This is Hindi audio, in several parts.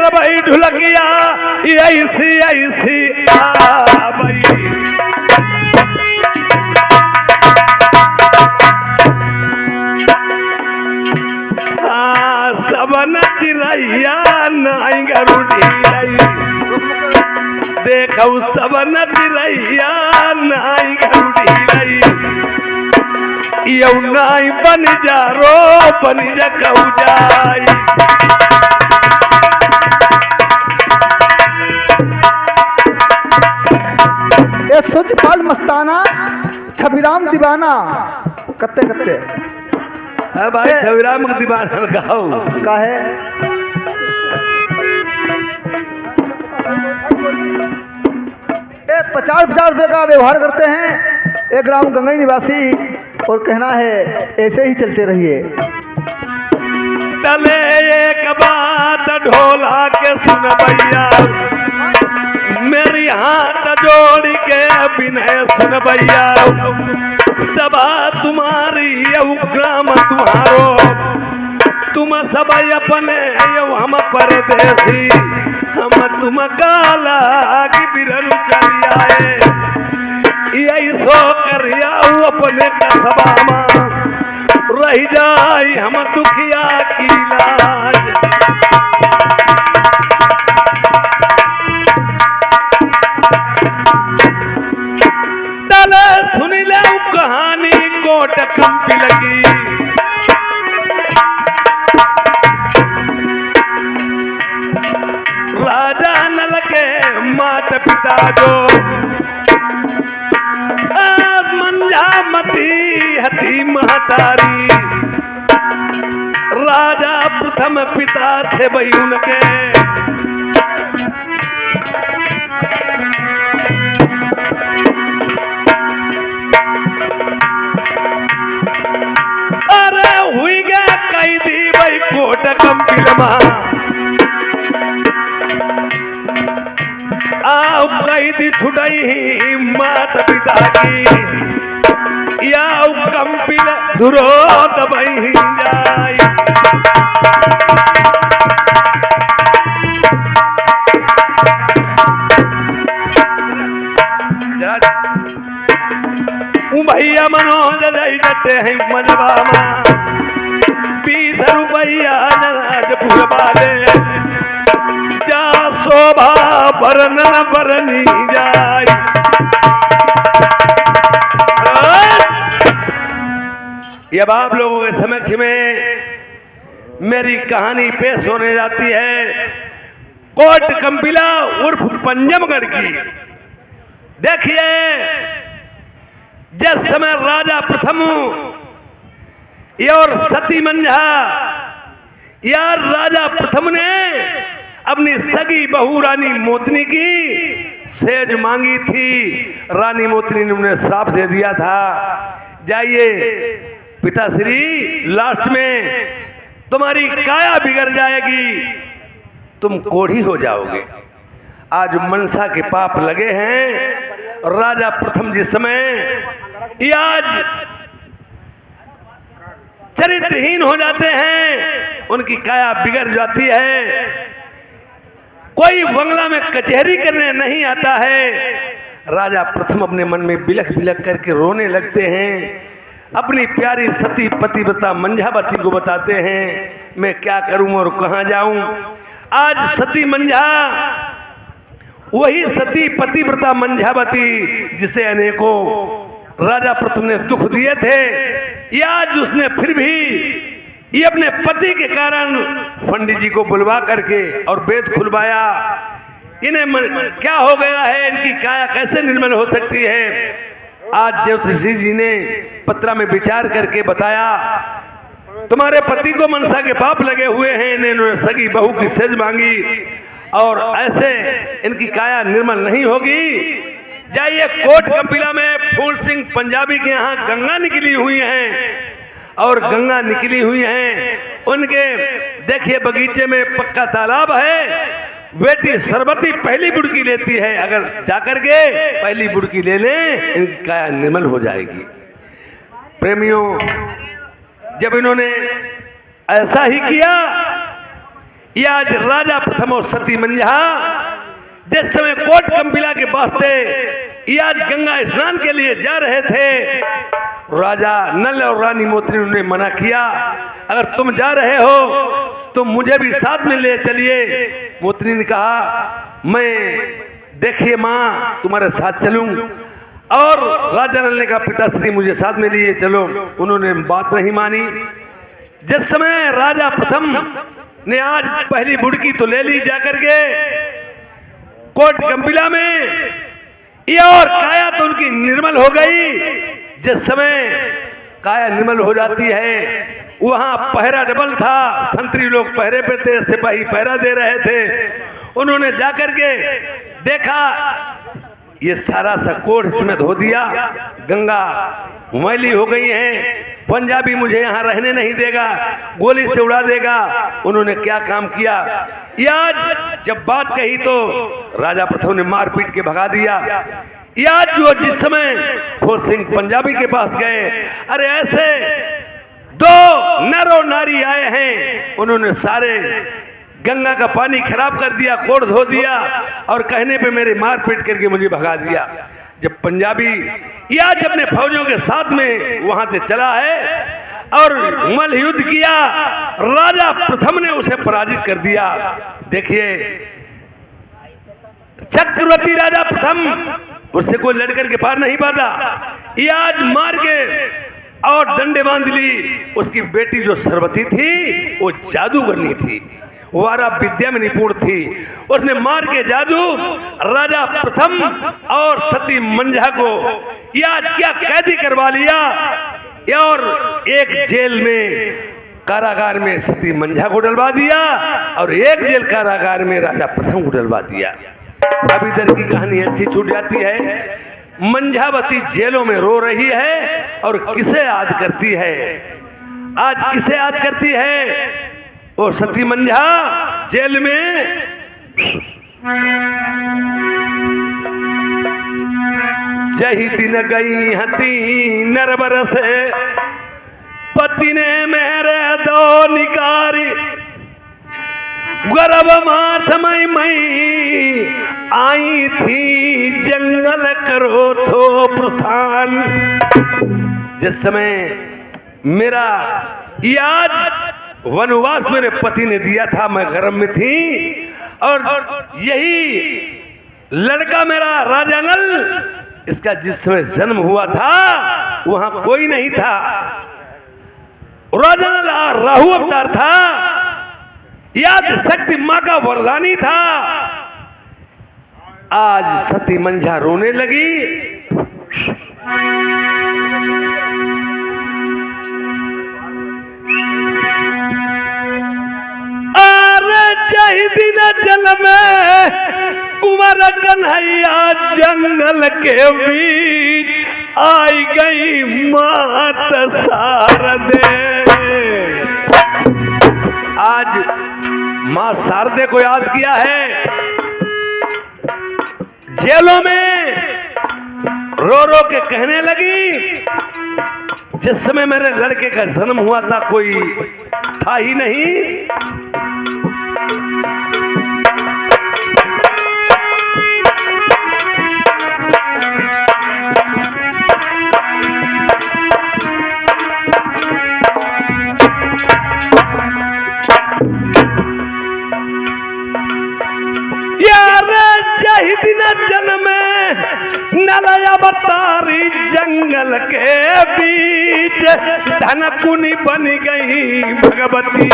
कर भाई ढुलकिया ऐसी ऐसी भाई सबन चिरैया नाई गरुड़ी देखो सबन चिरैया नाई गरुड़ी यौ नाई बन जा रो बन जा कहू जाई ए सोच पाल मस्ताना छबीराम दीवाना कत्ते कत्ते भाई छबीराम दीवाना गाओ काहे ए 50 रुपए का व्यवहार करते हैं एक ग्राम गंगई निवासी और कहना है ऐसे ही चलते रहिए। चले एक बात ढोला के सुन भैया मेरी हाथ जोड़ के विनय सुन भैया सभा तुम्हारी ग्राम तुम्हारो तुम सब अपने हम परदेसी हम तुम काला की बिरनु चली आए यही सो कर अपने कसबा में रह जाए हम दुखिया की लाज सुन ले कहानी कोट कंपी लगी राजा नल के माता पिता जो मंझामती हती महतारी राजा प्रथम पिता थे भाई उनके कोट कंपिल आओ कैदी छुटाई माता पिता की या कंपिल धुरोत बही जाई भैया मनोज जाते हैं मनवा मां 20 रुपया नाराजपुर वाले जा शोभा बरन बरनी जाए अब आप लोगों के समक्ष में मेरी कहानी पेश होने जाती है कोट कंपिला उर्फ पंजमगढ़ की। देखिए जिस समय राजा प्रथम और सती मंझा यार राजा प्रथम ने अपनी सगी बहू रानी मोतनी की सेज मांगी थी। रानी मोतनी ने उन्हें श्राप दे दिया था जाइए पिताश्री लास्ट में तुम्हारी काया बिगड़ जाएगी तुम कोढ़ी हो जाओगे। आज मनसा के पाप लगे हैं। राजा प्रथम जिस समय आज चरित्रहीन हो जाते हैं उनकी काया बिगड़ जाती है। कोई बंगला में कचहरी करने नहीं आता है। राजा प्रथम अपने मन में बिलख बिलख करके रोने लगते हैं। अपनी प्यारी सती पतिव्रता मंझावती को बताते हैं मैं क्या करूं और कहां जाऊं। आज सती मंझा वही सती पतिव्रता मंझावती जिसे अनेकों राजा प्रथम ने दुख दिए थे या आज उसने फिर भी ये अपने पति के कारण पंडित जी को बुलवा करके और वेद खुलवाया। इन्हें क्या हो गया है, इनकी काया कैसे निर्मल हो सकती है। आज ज्योतिषी जी ने पत्रा में विचार करके बताया तुम्हारे पति को मनसा के पाप लगे हुए हैं। इन्होंने सगी बहू की सेज मांगी और ऐसे इनकी काया निर्मल नहीं होगी। जाइए कोट कपिला में फूल सिंह पंजाबी के यहाँ गंगा निकली हुई हैं और गंगा निकली हुई हैं उनके देखिए बगीचे में पक्का तालाब है। बेटी सरबती पहली बुड़की लेती है, अगर जाकर के पहली बुड़की ले लें इनकी काया निर्मल हो जाएगी। प्रेमियों जब इन्होंने ऐसा ही किया ये आज राजा प्रथम और सती मंझा जिस समय कोट कंपिला के वास्ते ये आज गंगा स्नान के लिए जा रहे थे, राजा नल और रानी मोतनी ने मना किया, अगर तुम जा रहे हो तो मुझे भी साथ में ले चलिए। मोतनी ने कहा मैं देखिए माँ तुम्हारे साथ चलूं, और राजा नल ने कहा पिताश्री मुझे साथ में लिए चलो। उन्होंने बात नहीं मानी। जिस समय राजा प्रथम ने आज पहली बुड़की तो ले ली जाकर के कोट कंपिला में, ये और काया तो उनकी निर्मल हो गई। जिस समय काया निर्मल हो जाती है, वहां पहरा डबल था, संतरी लोग पहरे पे थे, सिपाही पहरा दे रहे थे। उन्होंने जाकर के देखा ये सारा सा कोट इसमें धो दिया, गंगा मैली हो गई है, पंजाबी मुझे यहाँ रहने नहीं देगा, गोली से उड़ा देगा। उन्होंने क्या काम किया। ये आज जब बात कही तो राजा प्रथम ने मार पीट के भगा दिया। ये आज जो जिस समय खोर सिंह पंजाबी के पास गए, अरे ऐसे दो नर और नारी आए हैं, उन्होंने सारे गंगा का पानी खराब कर दिया, कोट धो दिया, और कहने पे मेरे मार पीट करके मुझे भगा दिया। जब पंजाबी या जब अपने फौजों के साथ में वहां से चला है और मल युद्ध किया, राजा प्रथम ने उसे पराजित कर दिया। देखिए चक्रवर्ती राजा प्रथम, उससे कोई लड़कर के पार नहीं पाता। ये आज मार के और डंडे बांध ली। उसकी बेटी जो सरवती थी वो जादूगरनी थी, वारा विद्या में निपुण थी। उसने मार के जादू राजा प्रथम और सती मंझा को या क्या कैदी करवा लिया, और एक जेल में कारागार में सती मंझा को डलवा दिया, और एक जेल कारागार में राजा प्रथम को डलवा दिया। अब इधर की कहानी ऐसी छूट जाती है, मंझावती जेलों में रो रही है और किसे याद करती है। आज किसे याद करती है? वो सती मंझा जेल में जही दिन गई हती नरबर से, पति ने मेरे दो निकारी, गर्भ माथ मई आई थी जंगल करो थो प्रस्थान। जिस समय मेरा याद वनवास मेरे पति ने दिया था, मैं गर्भ में थी, और यही लड़का मेरा राजा नल, इसका जिस समय जन्म हुआ था वहां कोई नहीं था। राजा नल राहु अवतार था, याद शक्ति मां का वरदानी था। आज सती मंझा रोने लगी। अरे जय दिन जल में कुंवर कन्हैया जंगल के बीच आई गई मात शारदे। आज मां शारदे को याद किया है। जेलों में रो रो के कहने लगी, जिस समय मेरे लड़के का जन्म हुआ था कोई था ही नहीं। दिन जन्म नलय अवतारी जंगल के बीच, धनकुनी बन गई भगवती।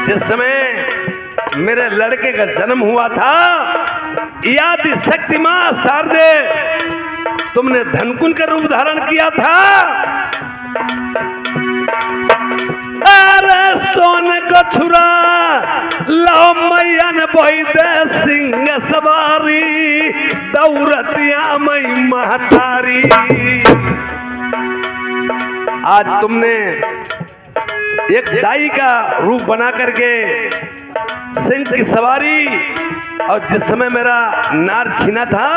जिस समय मेरे लड़के का जन्म हुआ था, याद शक्ति मां शारदे तुमने धनकुन का रूप धारण किया था। अरे सोन को छुरा लो मैयन बोई दे सिंह सवारी, दौरतिया मई महतारी। आज तुमने एक दाई का रूप बना करके सिंह की सवारी, और जिस समय मेरा नार छीना था,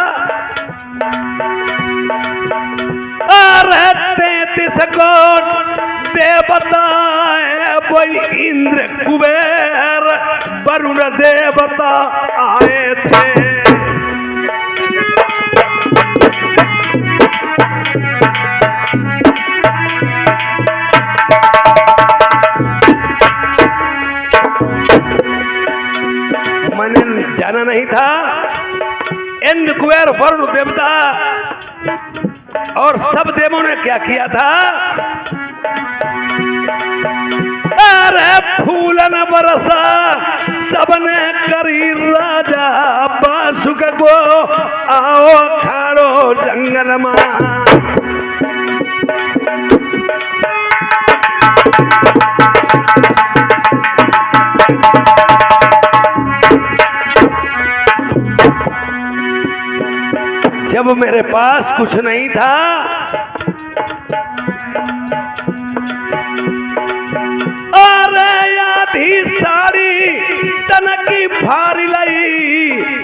अरे 33 कोट देवताएं कोई इंद्र कुबेर वरुण देवता आए थे। मैंने जाना नहीं था इंद्र कुबेर वरुण देवता और सब देवों ने क्या किया था। अरे फूलन बरसा सबने करी राजा बासुक को आओ खाड़ो जंगल में। जब मेरे पास कुछ नहीं था अरे आधी साड़ी तन की भारी लई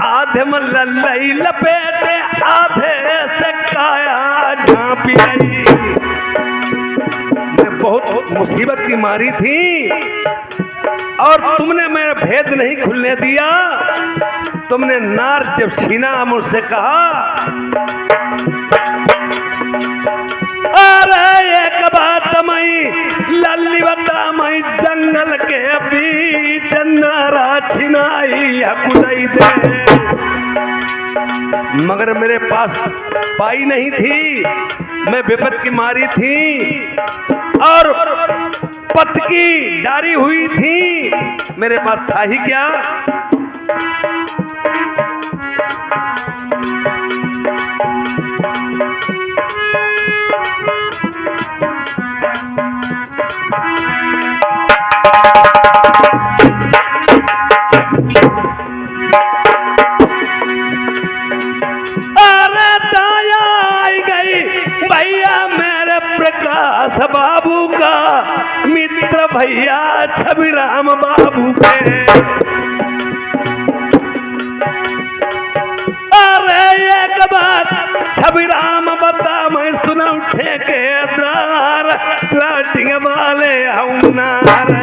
आधे में लल्लई लपेटे आधे से काया झांपी लई। मैं बहुत मुसीबत की मारी थी और तुमने मेरा भेद नहीं खुलने दिया। तुमने नार जब छीना मुझसे कहा अरे एक बात मैं लल्ली बता मैं जंगल के बीच नारा छिनाई कुदाई दे। मगर मेरे पास पाई नहीं थी, मैं विपत की मारी थी और पत की डारी हुई थी, मेरे पास था ही क्या। प्रकाश बाबू का मित्र भैया छबिराम बाबू के। अरे एक बात छबिराम बता मैं सुना ठेकेदार प्लाटिंग वाले हूनार।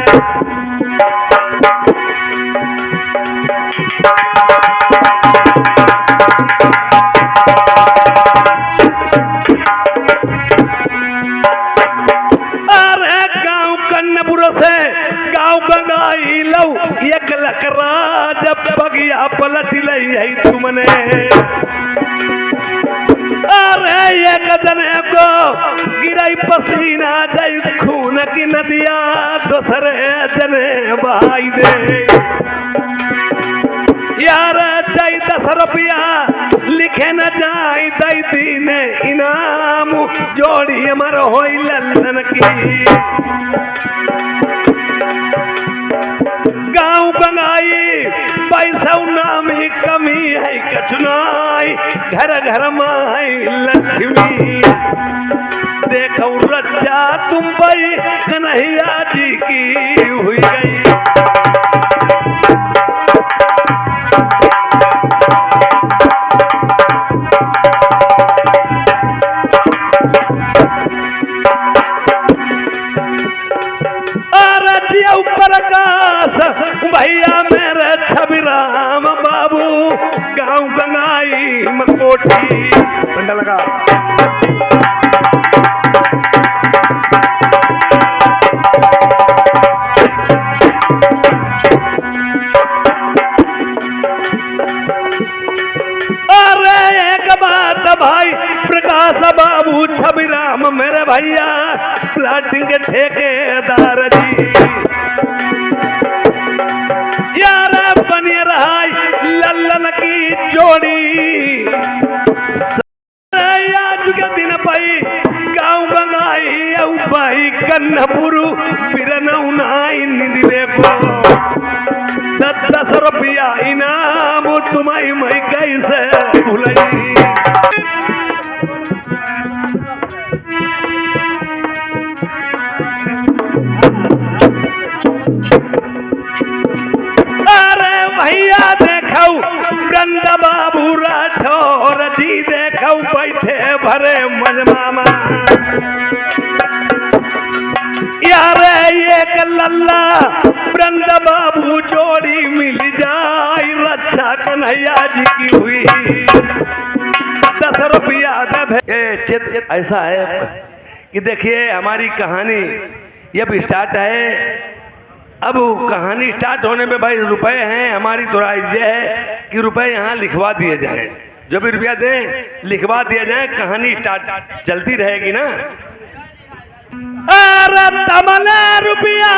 गाँव गंगाई लो एक लकरा जब बगिया पलट लई है तुमने। अरे एक जने को गिराई पसीना जाई खून की नदिया दूसरे जने बहाई दे। यार जाई 10 रुपया लिखे न जाई दई दीन इनाम जोड़ी अमर होई लल्लन की। गाँव गंगाई पैसा नाम ही कमी है कचुनाई घर घर माई लक्ष्मी। देखो रच्चा तुम भाई कन्हैया जी की हुई गई। प्रकाश भैया मेरे छबिराम बाबू गाँव गंगाई मकोठी डंडा लगा। अरे एक बात भाई प्रकाश बाबू छबिराम मेरे भैया प्लाटिंग के ठेकेदार जी। यार बनी रहा लल्लन की जोड़ी आज के दिन भाई गाँव गंगाई भाई कन्नपुरु बिरनौनाई निदिले को 10 रुपया इनाम तुम्हारी मैं कैसे भुलाई। भैया देखो वृंद बाबू राठौर जी देखो बैठे भरे मजमा। यार ये एक लल्ला वृंद बाबू जोड़ी मिल जाए, रक्षा कन्हैया जी की हुई 10 रुपया दे। चित ऐसा है कि देखिए हमारी कहानी ये भी स्टार्ट है। अब कहानी स्टार्ट होने में भाई रुपए हैं, हमारी तो राय ये है कि रुपए यहाँ लिखवा दिए जाएं, जो भी रुपया दें लिखवा दिया जाए, कहानी स्टार्ट चलती रहेगी ना। अरे तमला रुपया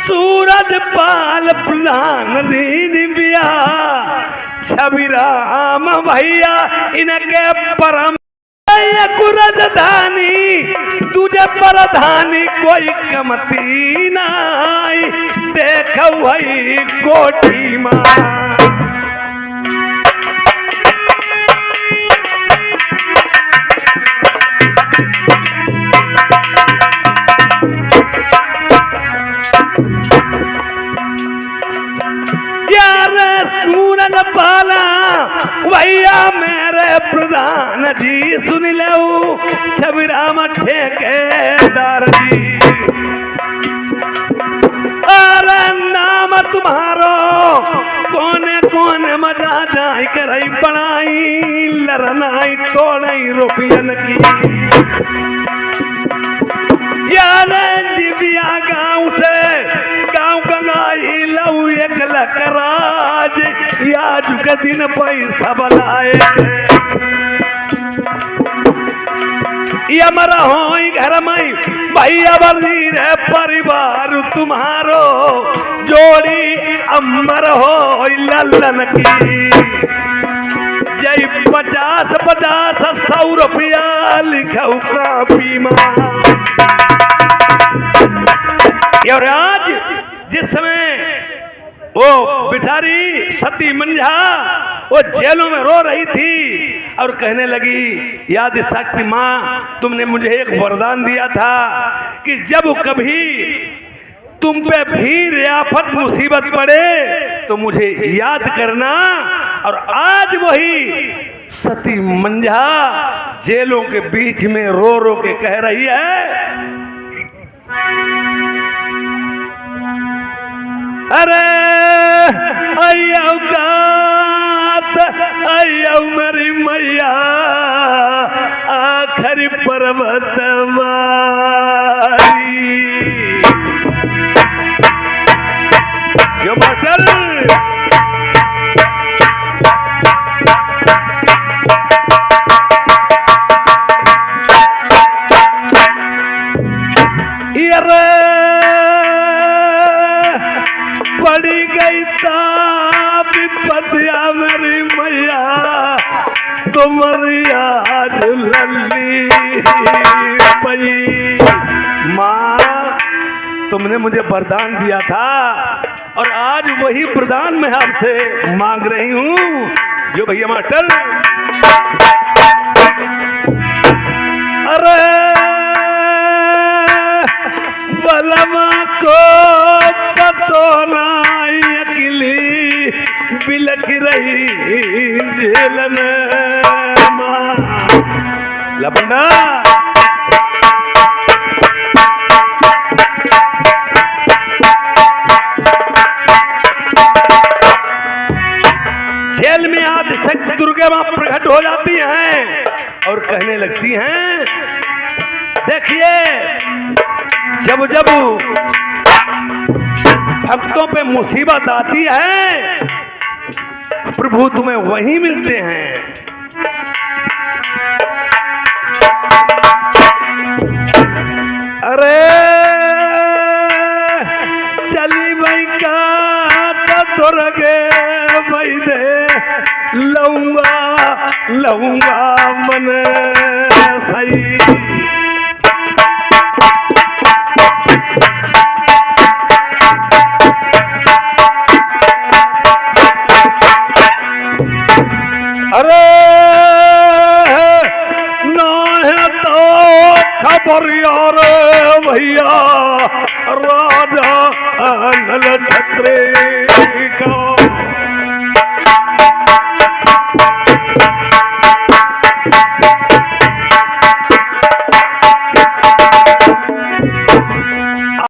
सूरज पाल प्रधान दीन बिया, छवि राम भैया इनके परम राजधानी, तुझे प्रधानी कोई कमती नाई, देख वही कोठी माँ। सूरज पाला भैया मेरे प्रधान जी, सुन लो छवि राम ठेकेदार जी। अरे नाम तुम्हारो कोने कोने मजा जाई करई बनाई, लड़नाई तोड़ई रुपयन की। यार दिव्या गाँव से गाँव गंगाई लऊ एक लकराज, याद के दिन पैसा बनाए यमरा हो घर में भैया बली रे परिवार तुम्हारो, जोड़ी अम्बर हो लल्लन की। जय 50-50 100 रुपया लिखाऊ कापी माँ। और आज जिस समय वो बेचारी सती मंझा वो जेलों में रो रही थी और कहने लगी, याद शक्ति माँ तुमने मुझे एक वरदान दिया था कि जब कभी तुम पे भीड़ आफत मुसीबत पड़े तो मुझे याद करना। और आज वही सती मंझा जेलों के बीच में रो रो के कह रही है, अरे अय्यौ मेरी मैया आखिरी पर्वत वाली। जो बटल पड़ी गई विपत्तिया मेरी मैया, तुम्हारी आज लल्ली पई। माँ तुमने मुझे वरदान दिया था और आज वही वरदान मैं आपसे मांग रही हूँ। जो भैया मास्टर अरे बलमा को पतोना अकेली बिलख रही जेल में लपंडा। जेल में आदि शक्ति दुर्गा मां प्रकट हो जाती हैं और कहने लगती हैं, देखिए जब जब भक्तों पे मुसीबत आती है प्रभु तुम्हें वहीं मिलते हैं। अरे चली भाई का तुरगे भाई दे लऊंगा मन सही। अरे ना है तो खबर यार भैया राजा नल छत्रे का।